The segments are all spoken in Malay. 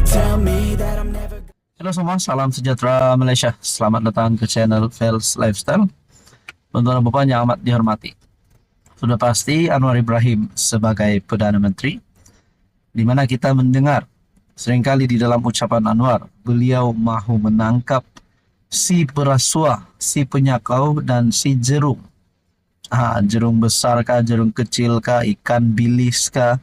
tell me that I'm never. Halo semua, salam sejahtera Malaysia. Selamat datang ke channel Fels Lifestyle. Tuan-tuan dan puan yang amat dihormati. Sudah pasti Anwar Ibrahim sebagai Perdana Menteri, di mana kita mendengar seringkali di dalam ucapan Anwar, beliau mahu menangkap si perasuah, si penyakau, dan si jerung. Jerung besar kah, jerung kecil kah, ikan bilis kah,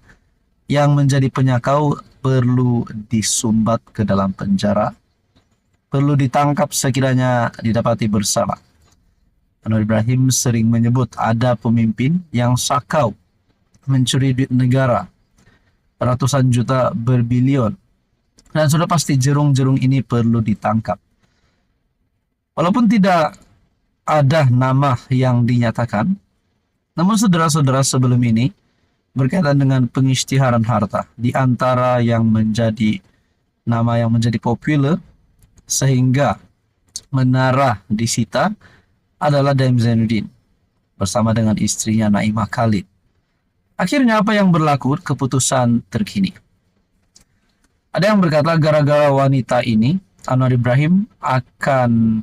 yang menjadi penyakau perlu disumbat ke dalam penjara, perlu ditangkap sekiranya didapati bersalah. Anwar Ibrahim sering menyebut ada pemimpin yang sakau, mencuri duit negara, ratusan juta berbilion, dan sudah pasti jerung-jerung ini perlu ditangkap. Walaupun tidak ada nama yang dinyatakan, namun saudara-saudara sebelum ini berkaitan dengan pengisytiharan harta, di antara yang menjadi nama yang menjadi populer sehingga menara disita adalah Daim Zainuddin bersama dengan istrinya Naimah Khalid. Akhirnya apa yang berlaku? Keputusan terkini. Ada yang berkata gara-gara wanita ini Anwar Ibrahim akan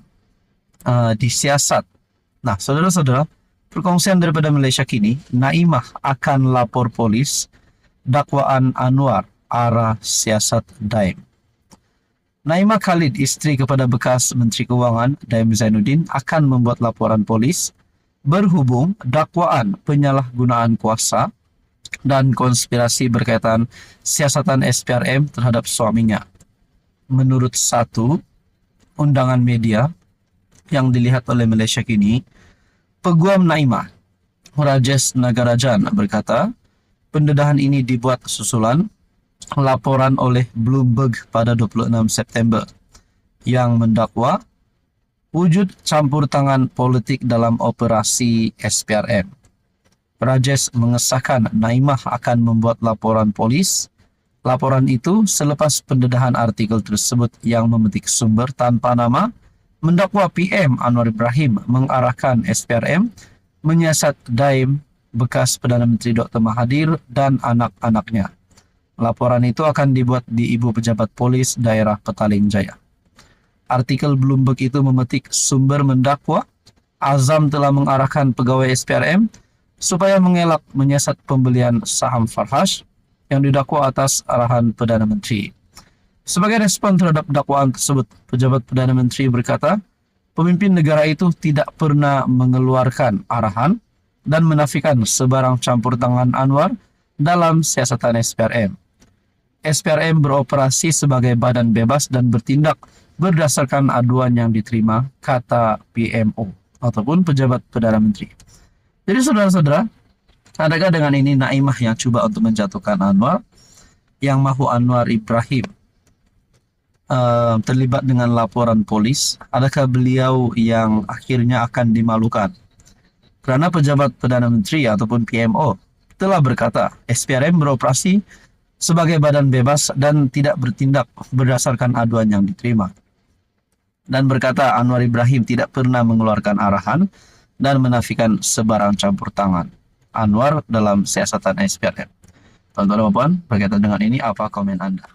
disiasat. Nah, saudara-saudara, perkongsian daripada Malaysia kini, Naimah akan lapor polis dakwaan Anwar arah siasat Daim. Naimah Khalid, isteri kepada bekas Menteri Kewangan Daim Zainuddin, akan membuat laporan polis berhubung dakwaan penyalahgunaan kuasa dan konspirasi berkaitan siasatan SPRM terhadap suaminya. Menurut satu undangan media yang dilihat oleh Malaysia kini, Peguam Naimah, Rajesh Nagarajan, berkata pendedahan ini dibuat susulan laporan oleh Bloomberg pada 26 September yang mendakwa wujud campur tangan politik dalam operasi SPRM. Rajesh mengesahkan Naimah akan membuat laporan polis. Laporan itu selepas pendedahan artikel tersebut yang memetik sumber tanpa nama mendakwa PM Anwar Ibrahim mengarahkan SPRM menyiasat Daim, bekas Perdana Menteri Dr. Mahathir, dan anak-anaknya. Laporan itu akan dibuat di Ibu Pejabat Polis Daerah Petaling Jaya. Artikel Bloomberg itu memetik sumber mendakwa Azam telah mengarahkan pegawai SPRM supaya mengelak menyiasat pembelian saham Farhash yang didakwa atas arahan Perdana Menteri. Sebagai respon terhadap dakwaan tersebut, pejabat Perdana Menteri berkata, pemimpin negara itu tidak pernah mengeluarkan arahan dan menafikan sebarang campur tangan Anwar dalam siasatan SPRM. SPRM beroperasi sebagai badan bebas dan bertindak berdasarkan aduan yang diterima, kata PMO ataupun pejabat Perdana Menteri. Jadi saudara-saudara, adakah dengan ini Naimah yang coba untuk menjatuhkan Anwar, yang mahu Anwar Ibrahim terlibat dengan laporan polis? Adakah beliau yang akhirnya akan dimalukan? Kerana pejabat Perdana Menteri ataupun PMO telah berkata SPRM beroperasi sebagai badan bebas dan tidak bertindak berdasarkan aduan yang diterima. Dan berkata Anwar Ibrahim tidak pernah mengeluarkan arahan dan menafikan sebarang campur tangan Anwar dalam siasatan SPRM. Tuan-tuan dan puan, berkaitan dengan ini apa komen Anda?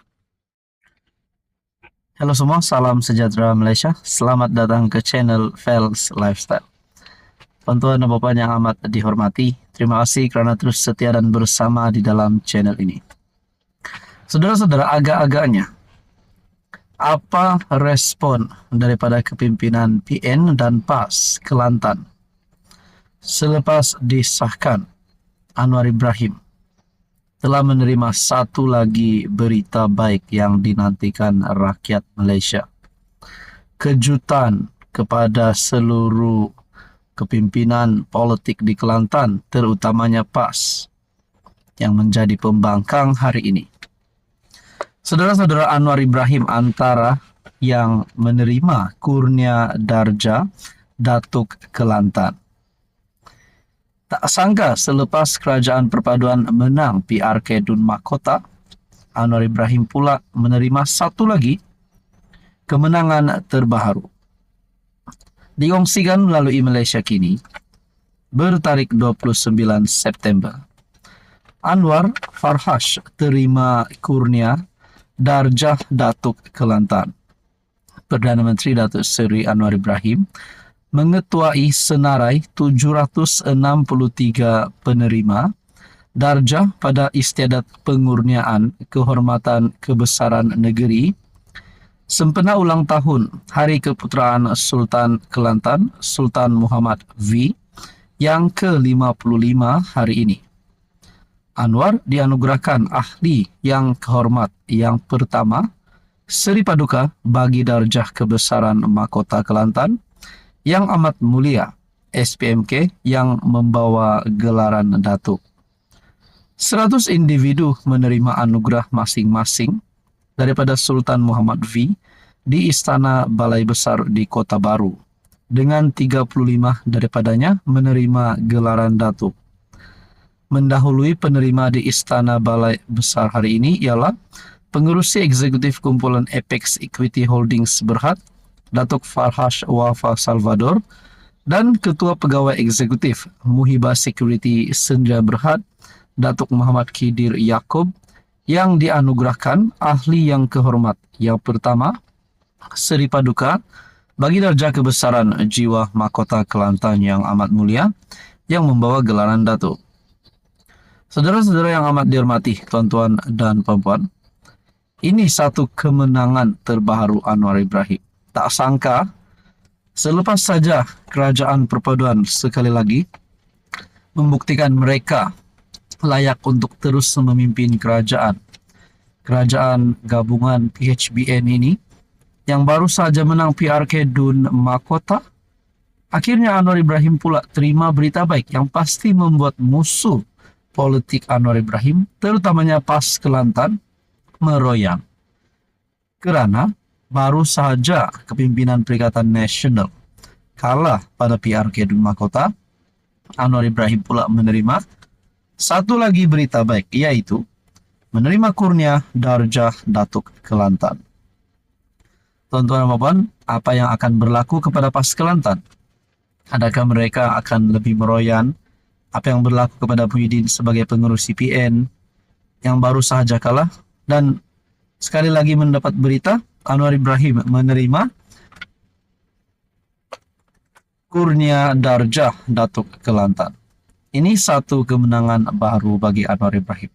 Halo semua, salam sejahtera Malaysia. Selamat datang ke channel Fels Lifestyle. Tuan-tuan dan puan yang amat dihormati, terima kasih kerana terus setia dan bersama di dalam channel ini. Saudara-saudara, agak-agaknya apa respon daripada kepimpinan PN dan PAS Kelantan selepas disahkan Anwar Ibrahim telah menerima satu lagi berita baik yang dinantikan rakyat Malaysia? Kejutan kepada seluruh kepimpinan politik di Kelantan, terutamanya PAS yang menjadi pembangkang hari ini. Saudara-saudara, Anwar Ibrahim antara yang menerima kurnia darjah Datuk Kelantan. Tak sangka selepas Kerajaan Perpaduan menang PRK Dun Mahkota, Anwar Ibrahim pula menerima satu lagi kemenangan terbaharu. Diongsikan melalui Malaysia Kini, bertarik 29 September, Anwar Farhash terima kurnia Darjah Datuk Kelantan. Perdana Menteri Datuk Seri Anwar Ibrahim mengetuai senarai 763 penerima darjah pada istiadat pengurniaan kehormatan kebesaran negeri sempena ulang tahun Hari Keputeraan Sultan Kelantan Sultan Muhammad V yang ke-55 hari ini. Anwar dianugerahkan ahli yang kehormat yang pertama Seri Paduka bagi darjah kebesaran Mahkota Kelantan yang amat mulia SPMK yang membawa gelaran Datuk. 100 individu menerima anugerah masing-masing daripada Sultan Muhammad V di Istana Balai Besar di Kota Baru, dengan 35 daripadanya menerima gelaran Datuk. Mendahului penerima di Istana Balai Besar hari ini ialah Pengerusi Eksekutif Kumpulan Apex Equity Holdings Berhad, Datuk Farhash Wafa Salvador, dan Ketua Pegawai Eksekutif Muhibah Security Senja Berhad, Datuk Muhammad Khidir Yaakob, yang dianugerahkan ahli yang kehormat yang pertama, Seri Paduka bagi darjah kebesaran jiwa Mahkota Kelantan yang amat mulia yang membawa gelaran Datuk. Saudara-saudara yang amat dihormati, tuan-tuan dan puan-puan, ini satu kemenangan terbaru Anwar Ibrahim. Tak sangka, selepas saja kerajaan perpaduan sekali lagi membuktikan mereka layak untuk terus memimpin kerajaan. Kerajaan gabungan PHBN ini yang baru saja menang PRK Dun Mahkota, akhirnya Anwar Ibrahim pula terima berita baik yang pasti membuat musuh politik Anwar Ibrahim, terutamanya PAS Kelantan, meroyang. Kerana baru saja kepimpinan Perikatan Nasional kalah pada PRK Dun Mahkota, Anwar Ibrahim pula menerima satu lagi berita baik, yaitu menerima kurnia darjah Datuk Kelantan. Tuan-tuan dan puan, apa yang akan berlaku kepada PAS Kelantan? Adakah mereka akan lebih meroyan apa yang berlaku kepada Muhyiddin sebagai pengurus CPN yang baru sahaja kalah? Dan sekali lagi mendapat berita, Anwar Ibrahim menerima kurnia darjah Datuk Kelantan. Ini satu kemenangan baru bagi Anwar Ibrahim.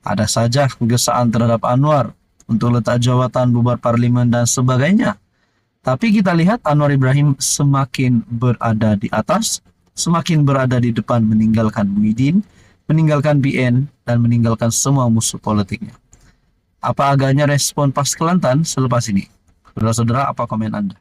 Ada saja gesaan terhadap Anwar untuk letak jawatan, bubar parlimen dan sebagainya. Tapi kita lihat Anwar Ibrahim semakin berada di atas, semakin berada di depan, meninggalkan Muhyiddin, meninggalkan BN, dan meninggalkan semua musuh politiknya. Apa agaknya respon PAS Kelantan selepas ini? Saudara-saudara, apa komen Anda?